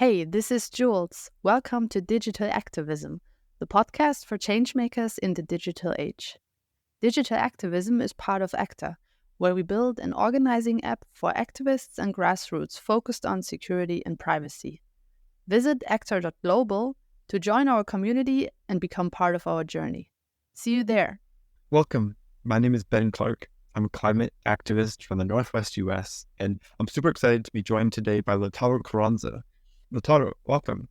Hey, this is Jules. Welcome to Digital Activism, the podcast for changemakers in the digital age. Digital activism is part of ACTA, where we build an organizing app for activists and grassroots focused on security and privacy. Visit acta.global to join our community and become part of our journey. See you there. Welcome. My name is Ben Clark. I'm a climate activist from the Northwest US, and I'm super excited to be joined today by Lautaro. Lautaro, welcome.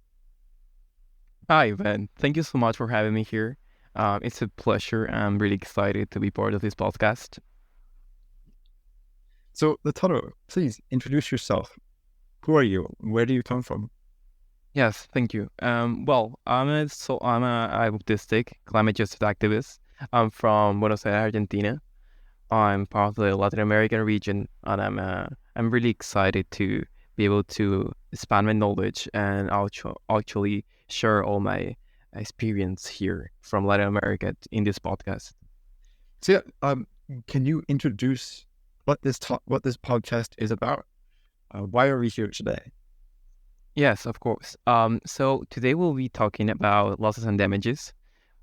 Hi, Ben. Thank you so much for having me here. It's a pleasure. I'm really excited to be part of this podcast. So, Lautaro, please introduce yourself. Who are you? Where do you come from? Yes, thank you. I'm a autistic climate justice activist. I'm from Buenos Aires, Argentina. I'm part of the Latin American region, and I'm really excited to be able to expand my knowledge and actually share all my experience here from Latin America in this podcast. So, can you introduce what this podcast is about? Why are we here today? Yes, of course. So today we'll be talking about losses and damages,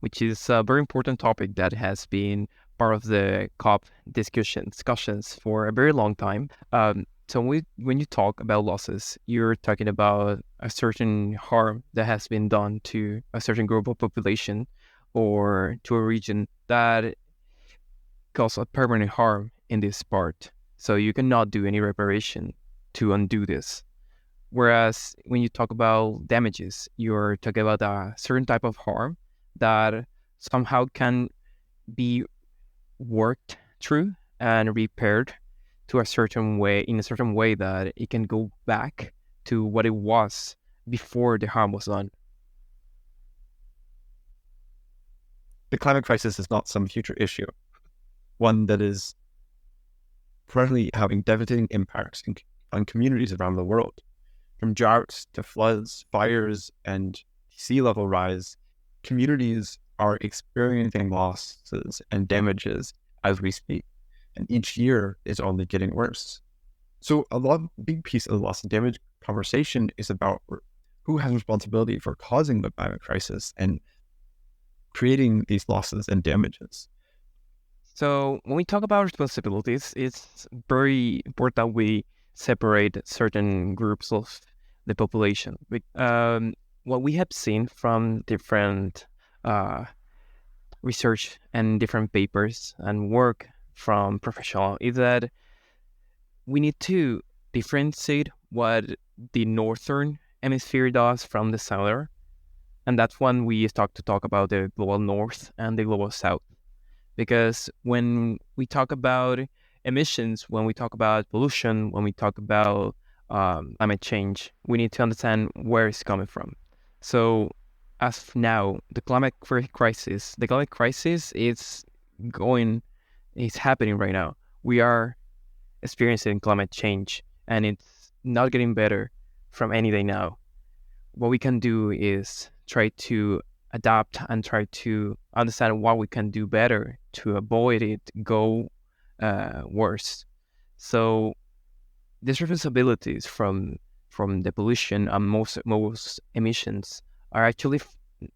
which is a very important topic that has been part of the COP discussions for a very long time. So when you talk about losses, you're talking about a certain harm that has been done to a certain group of population or to a region that causes a permanent harm in this part. So you cannot do any reparation to undo this. Whereas when you talk about damages, you're talking about a certain type of harm that somehow can be worked through and repaired to a certain way, in a certain way that it can go back to what it was before the harm was done. The climate crisis is not some future issue, one that is currently having devastating impacts on communities around the world. From droughts to floods, fires, and sea level rise, communities are experiencing losses and damages as we speak, and each year is only getting worse. So big piece of the loss and damage conversation is about who has responsibility for causing the climate crisis and creating these losses and damages. So when we talk about responsibilities, it's very important that we separate certain groups of the population. What we have seen from different research and different papers and work from professionals is that we need to differentiate what the northern hemisphere does from the southern, and that's when we start to talk about the global north and the global south. Because when we talk about emissions, when we talk about pollution, when we talk about climate change, we need to understand where it's coming from. So as of now, the climate crisis is happening right now. We are experiencing climate change, and it's not getting better from any day now. What we can do is try to adapt and try to understand what we can do better to avoid it go worse. So these responsibilities from the pollution and most emissions are actually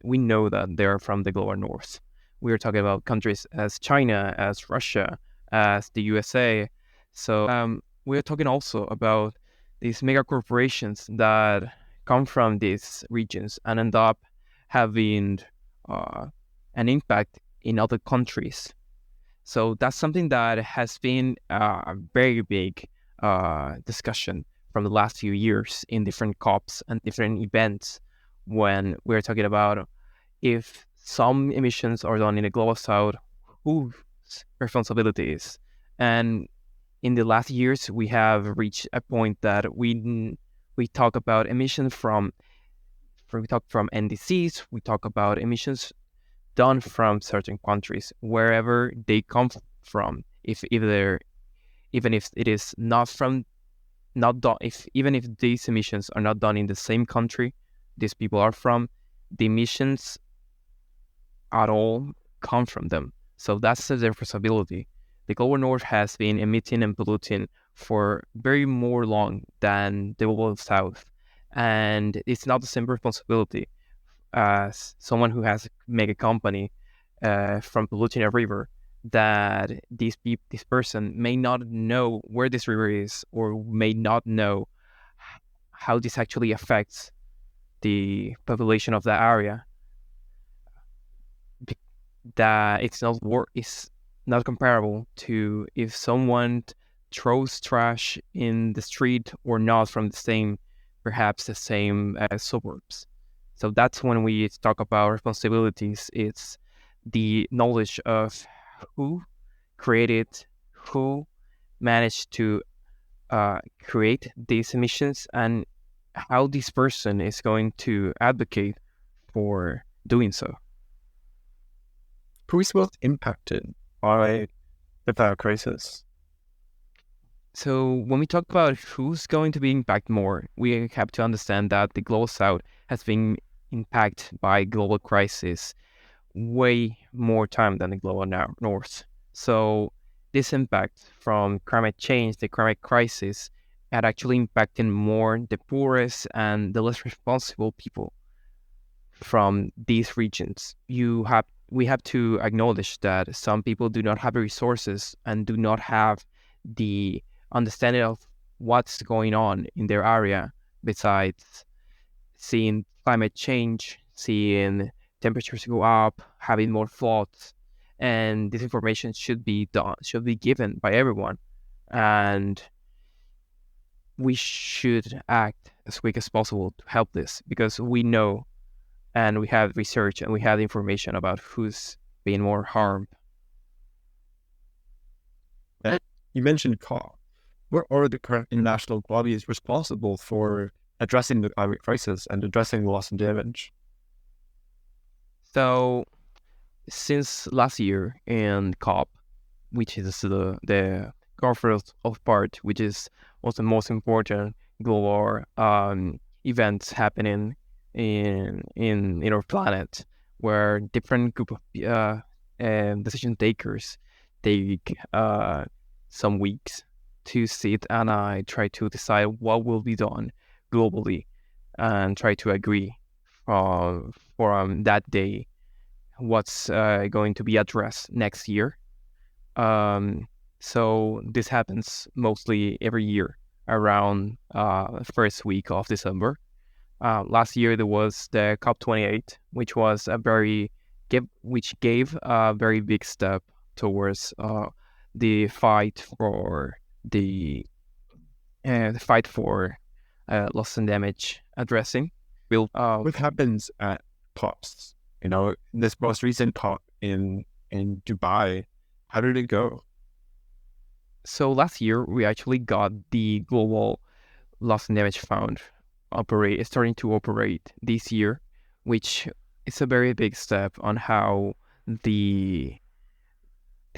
we know that they're from the global north. We are talking about countries as China, as Russia, as the USA. So we're talking also about these mega corporations that come from these regions and end up having an impact in other countries. So that's something that has been a very big discussion from the last few years in different COPs and different events when we're talking about if some emissions are done in the global south, whose responsibility is. And in the last years, we have reached a point that we talk about emissions we talk from NDCs, we talk about emissions done from certain countries, wherever they come from. Even if it is even if these emissions are not done in the same country these people are from, the emissions at all come from them. So that's their responsibility. The global north has been emitting and polluting for very more long than the global south. and it's not the same responsibility as someone who has make a company from polluting a river, that this person may not know where this river is, or may not know how this actually affects the population of that area. That it's not comparable to if someone throws trash in the street or not from perhaps the same suburbs. So that's when we talk about responsibilities. It's the knowledge of who created, who managed to create these emissions, and how this person is going to advocate for doing so. Who is most impacted by the climate crisis? So when we talk about who's going to be impacted more, we have to understand that the global south has been impacted by global crisis way more time than the global north. So this impact from climate change, the climate crisis, had actually impacted more the poorest and the less responsible people from these regions. We have to acknowledge that some people do not have the resources and do not have the understanding of what's going on in their area, besides seeing climate change, seeing temperatures go up, having more floods, and this information should be given by everyone, and we should act as quick as possible to help this, because we know, and we have research, and we have information about who's being more harmed. You mentioned COP. What are the current international bodies responsible for addressing the climate crisis and addressing loss and damage? So, since last year in COP, which is the conference of part, which is one of the most important global events happening in our planet, where different group of decision takers take some weeks to sit and I try to decide what will be done globally, and try to agree for that day what's going to be addressed next year. So this happens mostly every year around first week of December. Last year there was the COP28, which gave a very big step towards the fight for loss and damage addressing. What happens at COPs? This most recent COP in Dubai, how did it go? So last year we actually got the Global Loss and Damage Fund starting to operate this year, which is a very big step on how the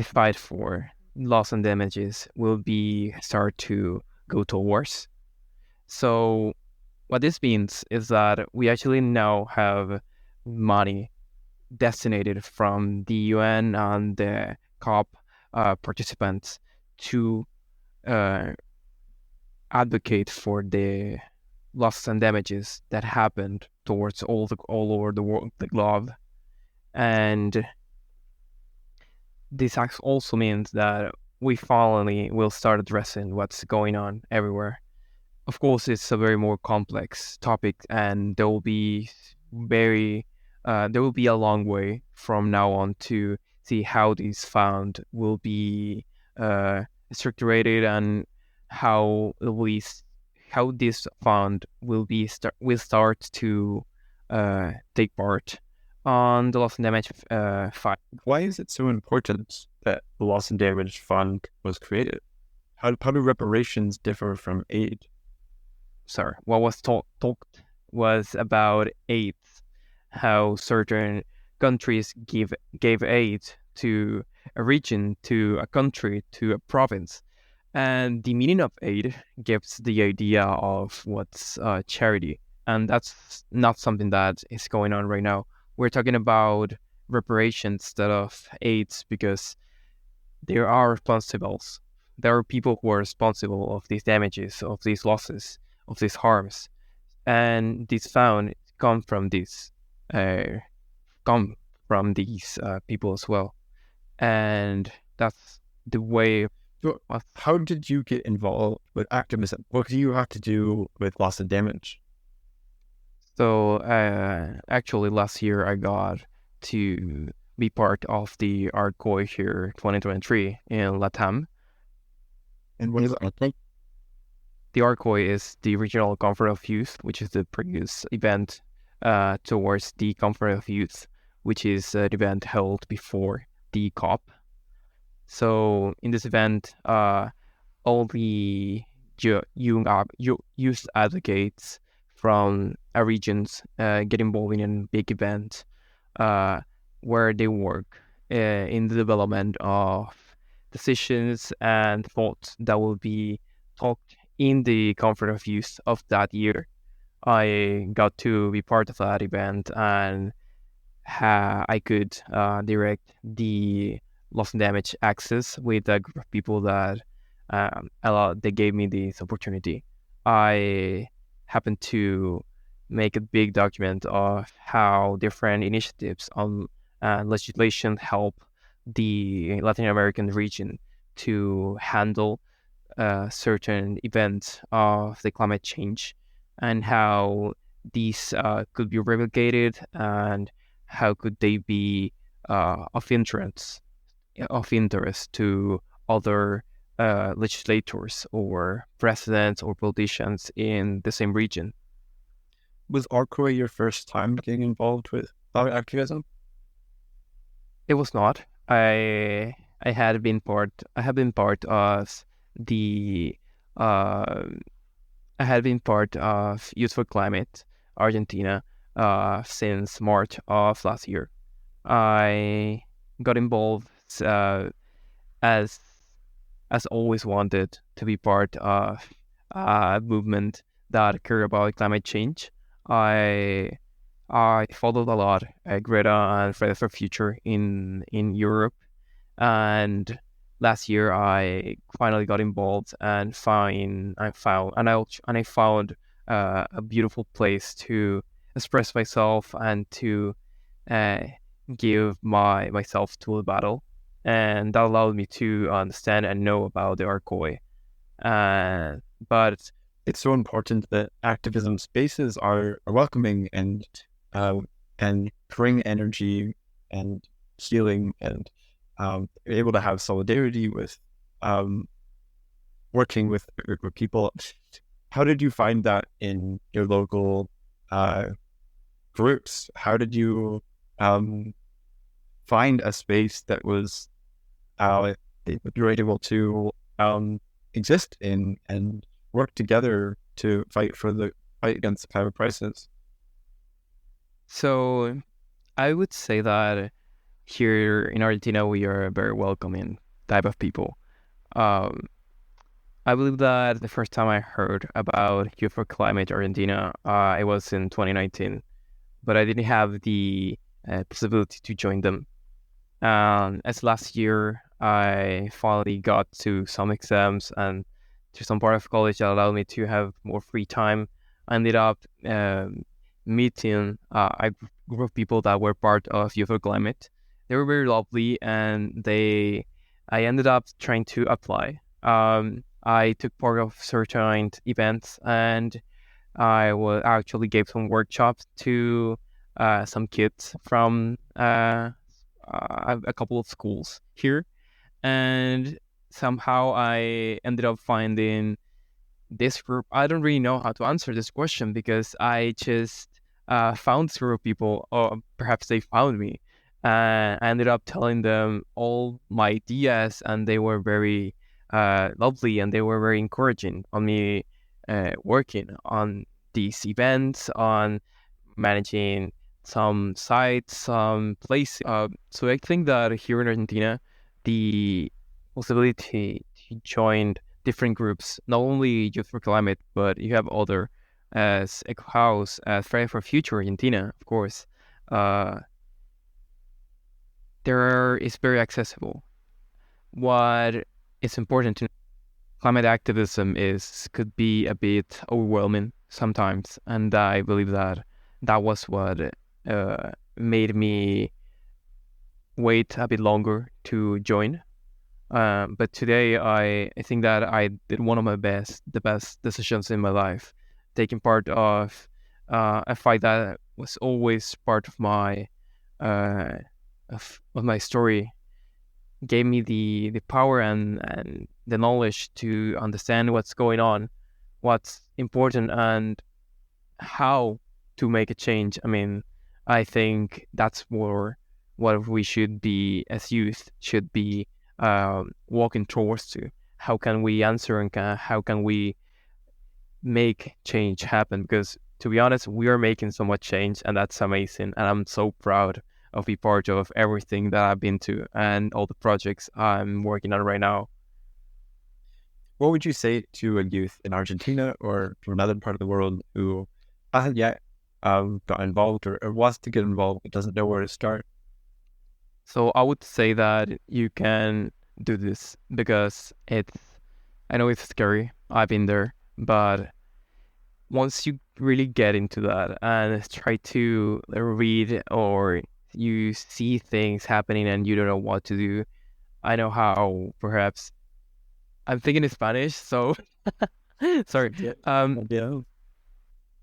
fight for loss and damages will start to go towards. So what this means is that we actually now have money designated from the UN and the COP participants to advocate for the loss and damages that happened towards all over the world, the globe. And this also means that we finally will start addressing what's going on everywhere. Of course, it's a very more complex topic, and there will be a long way from now on to see how this fund will be structured, and how this fund will start to take part on the loss and damage fight. Why is it so important that the loss and damage fund was created? How do reparations differ from aid? Sorry, what was talked was about aid, how certain countries gave aid to a region, to a country, to a province. And the meaning of aid gives the idea of what's charity. And that's not something that is going on right now. We're talking about reparations instead of aids, because there are responsibles. There are people who are responsible of these damages, of these losses, of these harms. and this found come from this come from these people as well, and that's the way. So how did you get involved with activism? What do you have to do with loss and damage? So actually, last year I got to be part of the ARCOI here 2023 in Latam. And what is it? The ARCOI is the Regional Conference of Youth, which is the previous event towards the Conference of Youth, which is an event held before the COP. So in this event, all the youth advocates from regions get involved in a big event where they work in the development of decisions and thoughts that will be talked in the Conference of Youth of that year. I got to be part of that event, and I could direct the loss and damage access with a group of people that they gave me this opportunity. I happened to make a big document of how different initiatives on legislation help the Latin American region to handle certain events of the climate change, and how these could be replicated, and how could they be of interest to other legislators or presidents or politicians in the same region. Was ARCOI your first time getting involved with climate activism? It was not. I have been part of the uh, I had been part of Youth for Climate Argentina since March of last year. I got involved as always wanted to be part of a movement that cared about climate change. I followed a lot Greta and Fridays for Future in Europe, and last year I finally got involved and I found a beautiful place to express myself and to uh, give myself to a battle, and that allowed me to understand and know about the ARCOI. But It's so important that activism spaces are welcoming and bring energy and healing, and able to have solidarity with working with people. How did you find that in your local groups? How did you find a space that was you were able to exist in and work together to fight against the climate crisis? so I would say that here in Argentina we are a very welcoming type of people. Um, I believe that the first time I heard about Youth for Climate Argentina, it was in 2019, but I didn't have the possibility to join them. As last year, I finally got to some exams and to some part of college that allowed me to have more free time. I ended up meeting a group of people that were part of Youth for Climate. They were very lovely, and I ended up trying to apply. I took part of certain events, and actually gave some workshops to some kids from a couple of schools here, and somehow I ended up finding this group. I don't really know how to answer this question because I just found this group of people, or perhaps they found me. I ended up telling them all my ideas, and they were very lovely, and they were very encouraging on me working on these events, on managing some sites, some places. So I think that here in Argentina, the possibility to join different groups, not only Youth for Climate, but you have other as Eco House, as Friday for Future Argentina, of course. Is very accessible. What is important to climate activism could be a bit overwhelming sometimes, and I believe that was what made me wait a bit longer to join. But today, I think that I did one of the best decisions in my life, taking part of a fight that was always part of my uh, of my story, gave me the power and the knowledge to understand what's going on, what's important, and how to make a change. I mean, I think that's more what we should be as youth should be walking towards to. How can we answer and how can we make change happen? Because to be honest, we are making so much change, and that's amazing. And I'm so proud of be part of everything that I've been to and all the projects I'm working on right now. What would you say to a youth in Argentina or from another part of the world who hasn't yet got involved or wants to get involved but doesn't know where to start? So I would say that you can do this because I know it's scary. I've been there, but once you really get into that and try to read or you see things happening and you don't know what to do, I know how perhaps I'm thinking in Spanish, so sorry. Yeah.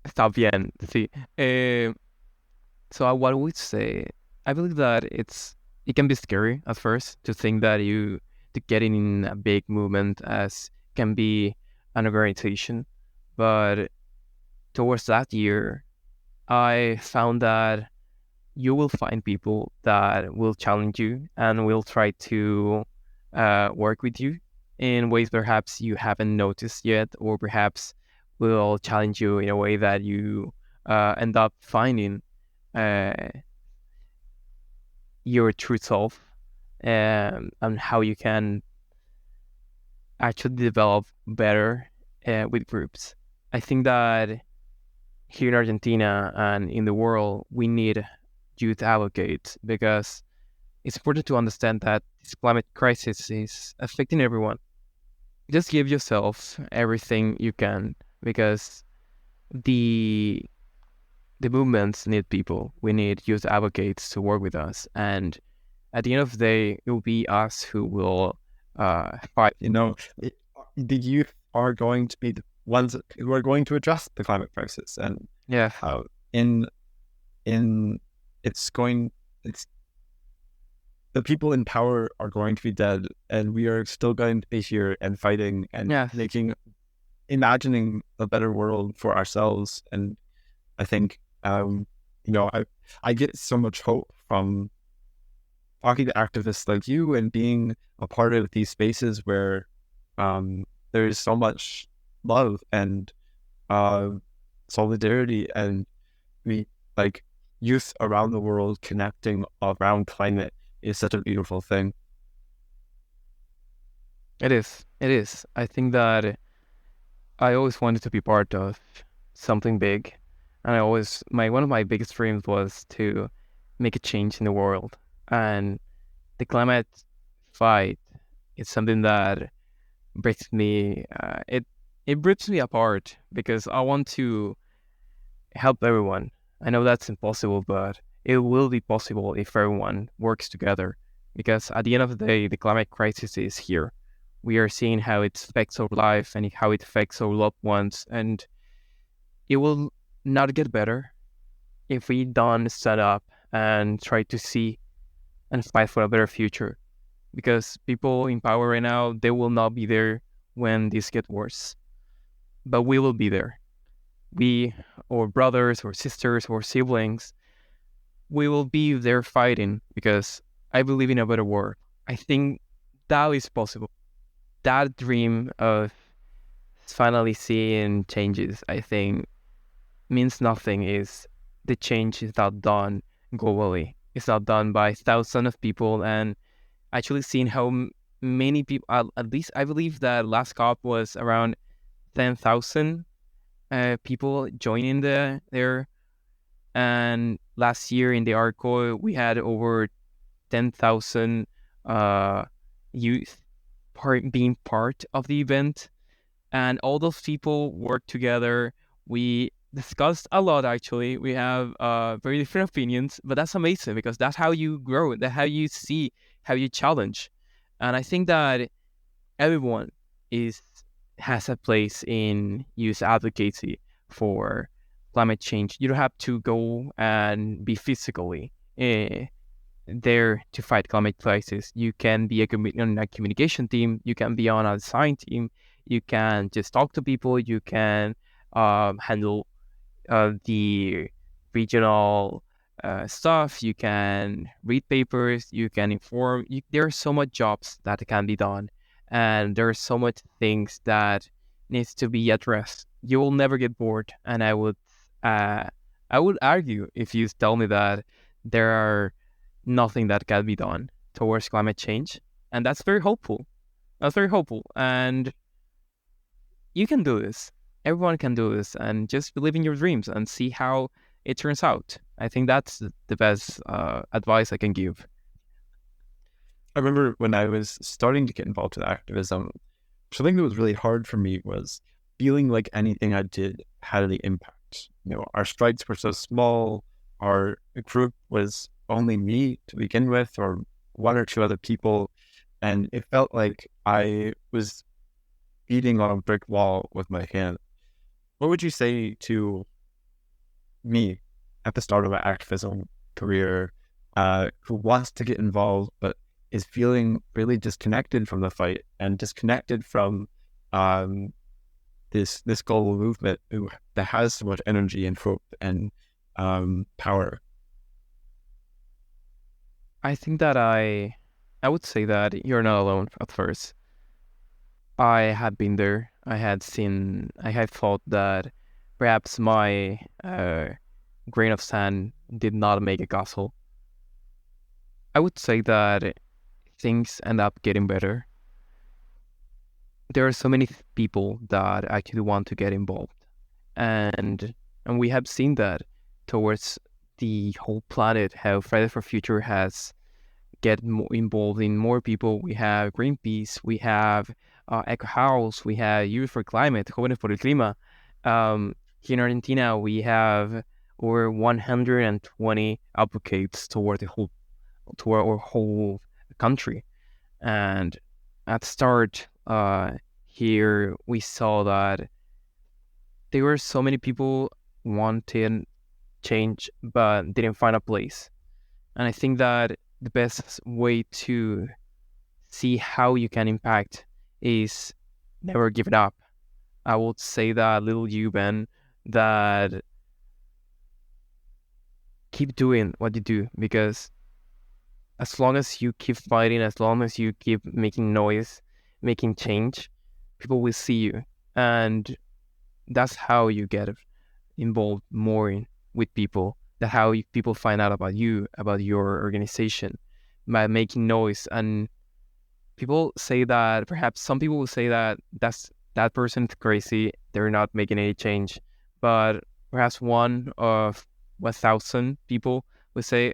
Está bien. Sí. So what I would say, I believe that it can be scary at first to think that to getting in a big movement as can be an organization, but towards that year, I found that you will find people that will challenge you and will try to work with you in ways perhaps you haven't noticed yet, or perhaps will challenge you in a way that you end up finding uh, your true self and how you can actually develop better with groups. I think that here in Argentina and in the world, we need youth advocates because it's important to understand that this climate crisis is affecting everyone. Just give yourself everything you can because the the movements need people. We need youth advocates to work with us, and at the end of the day, it will be us who will fight. The youth are going to be the ones who are going to address the climate crisis, and Yeah, in it's the people in power are going to be dead, and we are still going to be here and fighting and yeah, imagining a better world for ourselves. And I think, I get so much hope from talking to activists like you and being a part of these spaces where there's so much love and solidarity, and we like youth around the world connecting around climate is such a beautiful thing. it is. It is. I think that I always wanted to be part of something big, and one of my biggest dreams was to make a change in the world. And the climate fight is something that breaks me. It rips me apart because I want to help everyone. I know that's impossible, but it will be possible if everyone works together. Because at the end of the day, the climate crisis is here. We are seeing how it affects our life and how it affects our loved ones, and it will not get better if we don't stand up and try to see and fight for a better future. Because people in power right now, they will not be there when this gets worse, but we will be there. We, or brothers, or sisters, or siblings, we will be there fighting because I believe in a better world. I think that is possible. That dream of finally seeing changes, I think, means nothing if the change is not done globally. It's not done by thousands of people, and actually seeing how many people, at least I believe that last COP was around 10,000 people joining there. And last year in the Arco, we had over 10,000 youth being part of the event, and all those people work together. We discussed a lot. Actually, we have very different opinions, but that's amazing because that's how you grow. That's how you see, how you challenge. And I think that everyone is has a place in youth advocacy for climate change. You don't have to go and be physically there to fight climate crisis. You can be on a communication team. You can be on a design team. You can just talk to people. You can handle the regional stuff. You can read papers. You can inform. There are so much jobs that can be done, and there are so much things that needs to be addressed. You will never get bored, and I would argue if you tell me that there are nothing that can be done towards climate change, and that's very hopeful. That's very hopeful, and you can do this. Everyone can do this, and just believe in your dreams and see how it turns out. I think that's the best advice I can give. I remember when I was starting to get involved with activism, something that was really hard for me was feeling like anything I did had any impact. Our strikes were so small. Our group was only me to begin with, or one or two other people, and it felt like I was beating on a brick wall with my hand. What would you say to me at the start of my activism career, who wants to get involved but is feeling really disconnected from the fight and disconnected from this global movement that has so much energy and hope and power? I think that I would say that you're not alone at first. I had been there. I had thought that perhaps my grain of sand did not make a castle. I would say that things end up getting better. There are so many people that actually want to get involved, and we have seen that towards the whole planet, how Fridays for Future has get more involved in more people. We have Greenpeace, we have Eco House, we have Youth for Climate, Jóvenes por el Clima. Here in Argentina, we have over 120 advocates toward our whole country. And at the start, here we saw that there were so many people wanting change but didn't find a place. And I think that the best way to see how you can impact is never give it up. I would say that little you, Ben, that keep doing what you do, because as long as you keep fighting, as long as you keep making noise, making change, people will see you. And that's how you get involved more with people. That's how people find out about you, about your organization, by making noise. And people say that, perhaps some people will say that that person's crazy, they're not making any change. But perhaps one of 1,000 people will say,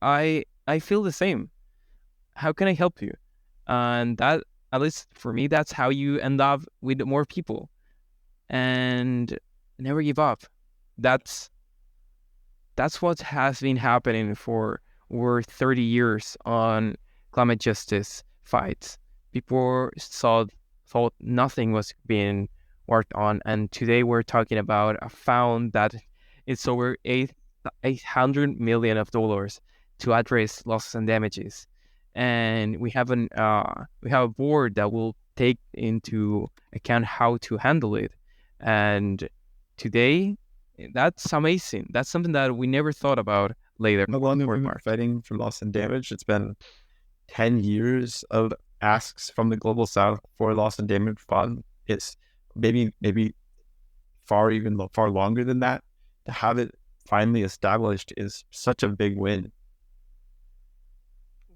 I feel the same. How can I help you? And that, at least for me, that's how you end up with more people. And never give up. That's what has been happening for over 30 years on climate justice fights. People thought nothing was being worked on, and today we're talking about a fund that it's over $800 million to address losses and damages, and we have a board that will take into account how to handle it. And today, that's amazing. That's something that we never thought about later. How long have we been fighting for loss and damage? It's been 10 years of asks from the Global South for loss and damage fund. It's maybe far longer than that. To have it finally established is such a big win.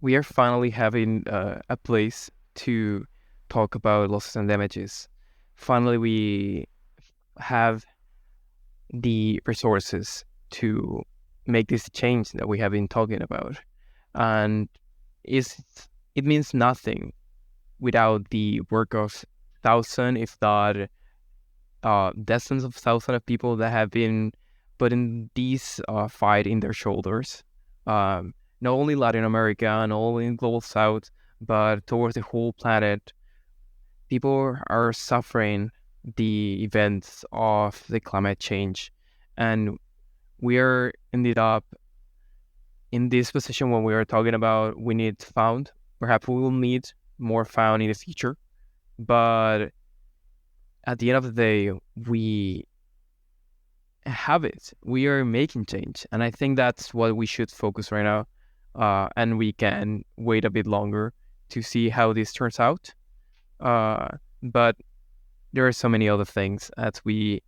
We are finally having a place to talk about losses and damages. Finally, we have the resources to make this change that we have been talking about. And it means nothing without the work of thousands, if not dozens of thousands of people that have been putting these fight in their shoulders. Not only Latin America, not only in Global South, but towards the whole planet, people are suffering the events of the climate change. And we are ended up in this position when we are talking about we need found. Perhaps we will need more found in the future. But at the end of the day, we have it. We are making change. And I think that's what we should focus right now. And we can wait a bit longer to see how this turns out. But there are so many other things that we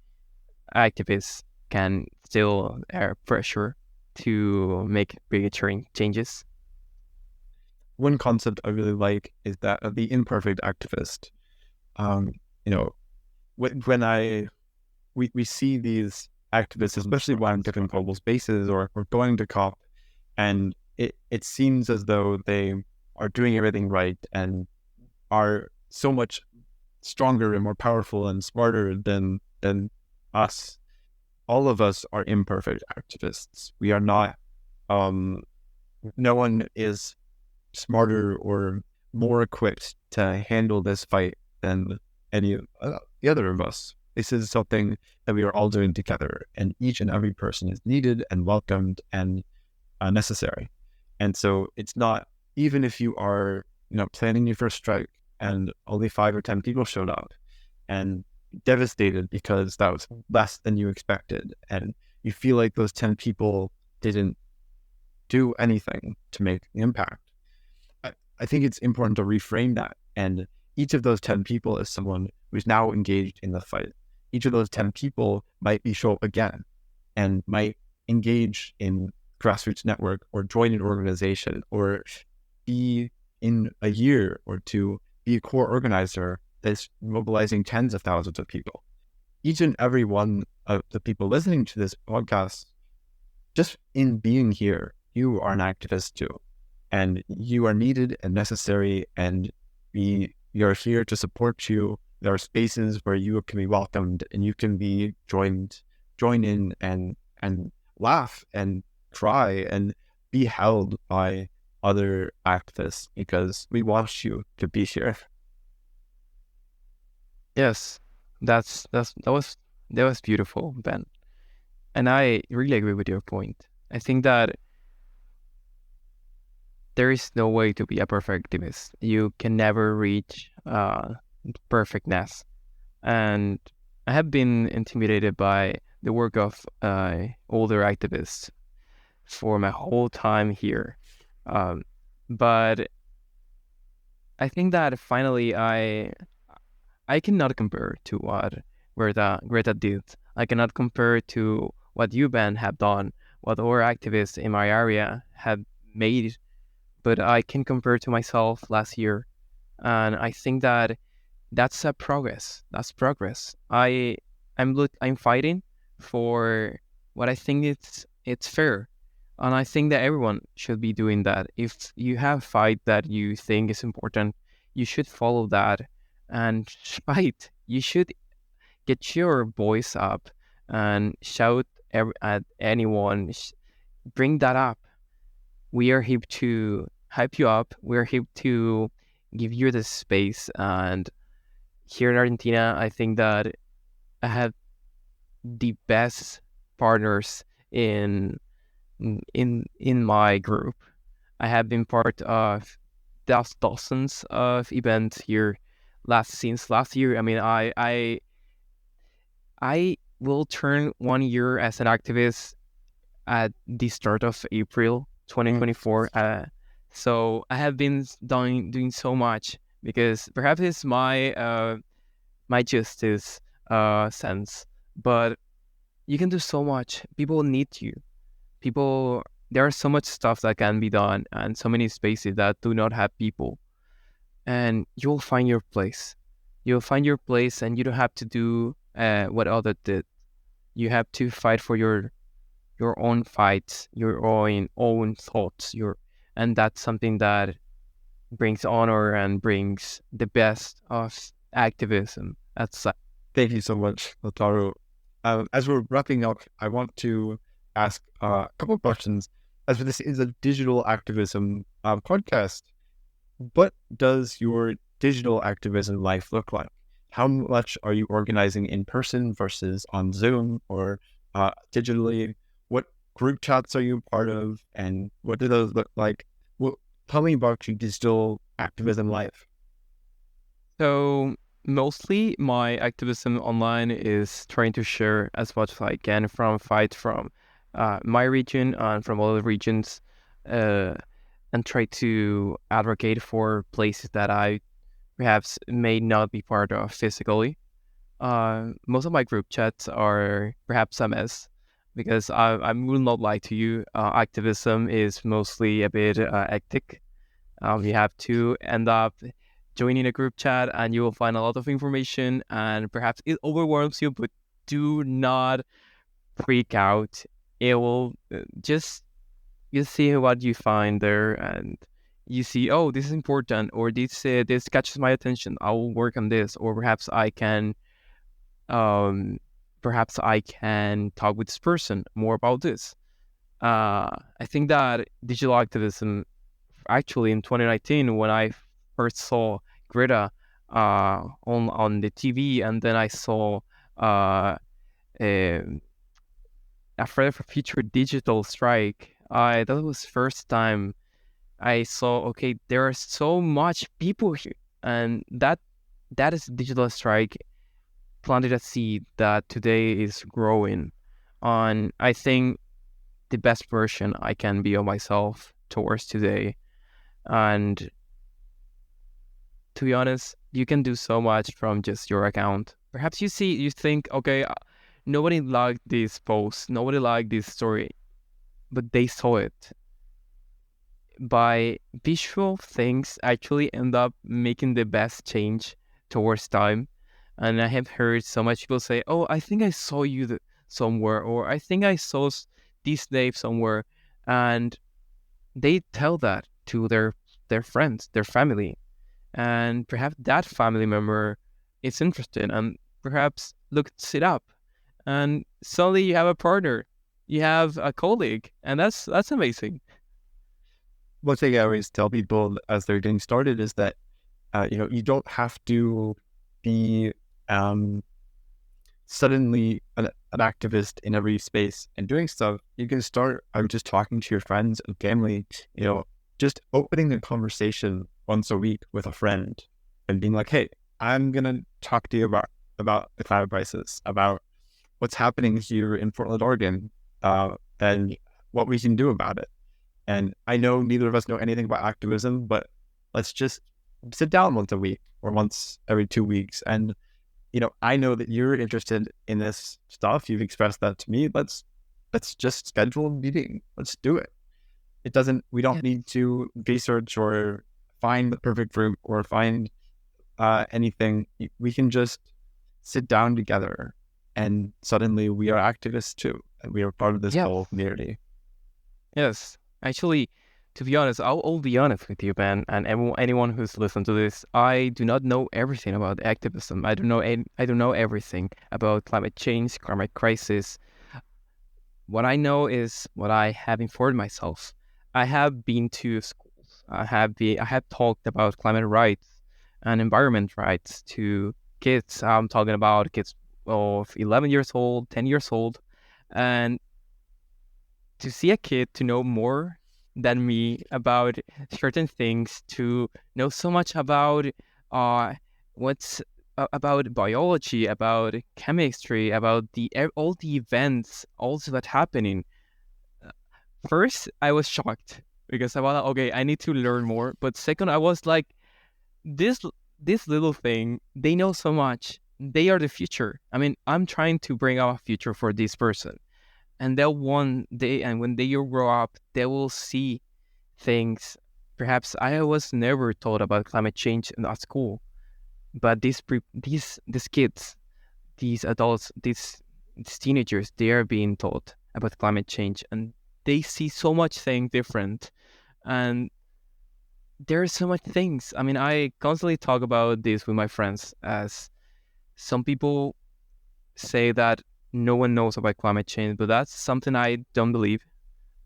activists can still pressure to make bigger changes. One concept I really like is that of the imperfect activist. When we see these activists, especially when in different global spaces or going to COP, and it seems as though they are doing everything right and are so much stronger and more powerful and smarter than us. All of us are imperfect activists. We are not. No one is smarter or more equipped to handle this fight than any of the other of us. This is something that we are all doing together, and each and every person is needed and welcomed and necessary. And so it's not, even if you are, planning your first strike and only 5 or 10 people showed up and devastated because that was less than you expected, and you feel like those 10 people didn't do anything to make the impact. I think it's important to reframe that, and each of those 10 people is someone who's now engaged in the fight. Each of those 10 people might show up again and might engage in grassroots network or join an organization or be in a year or two, be a core organizer that's mobilizing tens of thousands of people. Each and every one of the people listening to this podcast, just in being here, you are an activist too. And you are needed and necessary, and we are here to support you. There are spaces where you can be welcomed and you can be join in and laugh and cry and be held by other activists because we want you to be here. Yes, that was beautiful, Ben. And I really agree with your point. I think that there is no way to be a perfect activist. You can never reach perfectness. And I have been intimidated by the work of older activists for my whole time here. But I think that finally I cannot compare to what Greta did. I cannot compare to what you, Ben, have done, what other activists in my area have made, but I can compare to myself last year. And I think that that's a progress. That's progress. I'm fighting for what I think it's fair. And I think that everyone should be doing that. If you have a fight that you think is important, you should follow that and fight. You should get your voice up and shout at anyone. Bring that up. We are here to hype you up. We are here to give you the space. And here in Argentina, I think that I have the best partners in my group. I have been part of dozens of events here since last year. I mean, I will turn 1 year as an activist at the start of April 2024. So I have been doing so much because perhaps it's my justice sense, but you can do so much. People need you. There are so much stuff that can be done and so many spaces that do not have people, and you'll find your place. You'll find your place, and you don't have to do what others did. You have to fight for your own fights, your own thoughts, and that's something that brings honor and brings the best of activism. Thank you so much, Lautaro. As we're wrapping up, I want to ask a couple of questions. As this is a digital activism podcast, what does your digital activism life look like? How much are you organizing in person versus on Zoom or digitally? What group chats are you part of, and what do those look like? Well, tell me about your digital activism life. So mostly my activism online is trying to share as much as I can from my region and from other regions, uh, and try to advocate for places that I perhaps may not be part of physically. Most of my group chats are perhaps a mess because I will not lie to you. Activism is mostly a bit hectic. You have to end up joining a group chat and you will find a lot of information and perhaps it overwhelms you, but do not freak out. It will just you see what you find there and you see, oh, this is important, or this catches my attention. I will work on this, or um, perhaps I can talk with this person more about this. I think that digital activism, actually, in 2019, when I first saw Greta on the TV, and then I saw a Friday for Future digital strike, that was first time I saw, okay, there are so much people here, and that is digital strike planted a seed that today is growing on, I think, the best version I can be of myself towards today. And to be honest, you can do so much from just your account. Perhaps you think, okay, nobody liked this post, nobody liked this story, but they saw it. By visual things actually end up making the best change towards time. And I have heard so much people say, oh, I think I saw you somewhere, or I think I saw this name somewhere. And they tell that to their friends, their family. And perhaps that family member is interested and perhaps looks it up. And suddenly you have a partner, you have a colleague, and that's amazing. One thing I always tell people as they're getting started is that you don't have to be suddenly an activist in every space and doing stuff. You can start just talking to your friends and family, just opening a conversation once a week with a friend and being like, hey, I'm going to talk to you about the climate crisis, about what's happening here in Portland, Oregon, and what we can do about it. And I know neither of us know anything about activism, but let's just sit down once a week or once every 2 weeks. And, I know that you're interested in this stuff. You've expressed that to me. Let's just schedule a meeting. Let's do it. We don't need to research or find the perfect group or find anything. We can just sit down together and suddenly we are activists too. And we are part of this whole community. Yes. Actually, to be honest, I'll be honest with you, Ben, and anyone who's listened to this. I do not know everything about activism. I don't know everything about climate change, climate crisis. What I know is what I have informed myself. I have been to schools. I have talked about climate rights and environment rights to kids. I'm talking about kids of 11 years old, 10 years old, and to see a kid to know more than me about certain things, to know so much about what's about biology, about chemistry, about all the events also that happening. First, I was shocked because I was like, okay, I need to learn more. But second, I was like, this little thing, they know so much. They are the future. I mean, I'm trying to bring out a future for this person. And they'll one day, and when they grow up, they will see things. Perhaps I was never taught about climate change at school, but these kids, these adults, these teenagers, they are being taught about climate change, and they see so much thing different. And there are so much things. I mean, I constantly talk about this with my friends, as some people say that no one knows about climate change, but that's something I don't believe.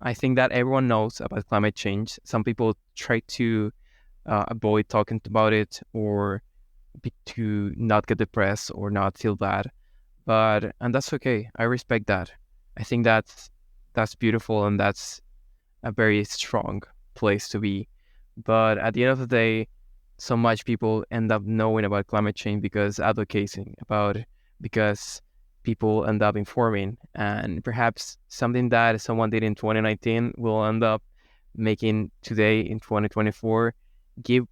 I think that everyone knows about climate change. Some people try to avoid talking about it, or to not get depressed or not feel bad. And that's okay. I respect that. I think that's beautiful, and that's a very strong place to be. But at the end of the day, so much people end up knowing about climate change because advocating about it, because people end up informing, and perhaps something that someone did in 2019 will end up making today in 2024 give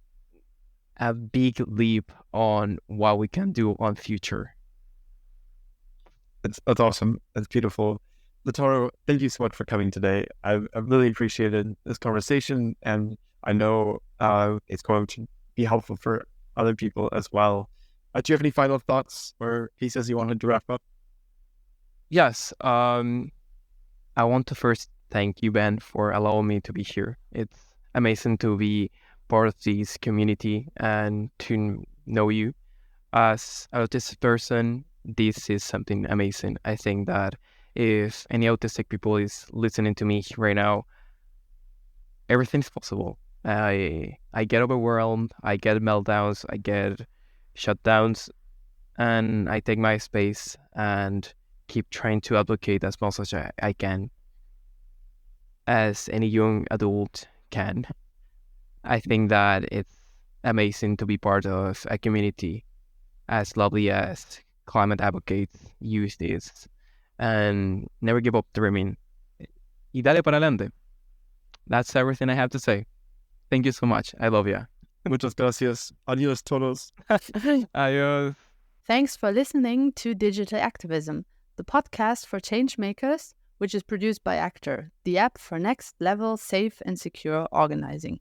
a big leap on what we can do on future. That's awesome. That's beautiful. Lautaro, thank you so much for coming today. I've really appreciated this conversation, and I know it's going to be helpful for other people as well. Do you have any final thoughts or pieces you wanted to wrap up? Yes, I want to first thank you, Ben, for allowing me to be here. It's amazing to be part of this community and to know you. As an autistic person, this is something amazing. I think that if any autistic people is listening to me right now, everything's possible. I get overwhelmed, I get meltdowns, I get shutdowns, and I take my space and keep trying to advocate as much as I can, as any young adult can. I think that it's amazing to be part of a community as lovely as climate advocates use this, and never give up dreaming. Y dale para adelante. That's everything I have to say. Thank you so much. I love you. Muchas gracias. Adios todos. Adios. Thanks for listening to Digital Activism, the podcast for changemakers, which is produced by Actor, the app for next level safe and secure organizing.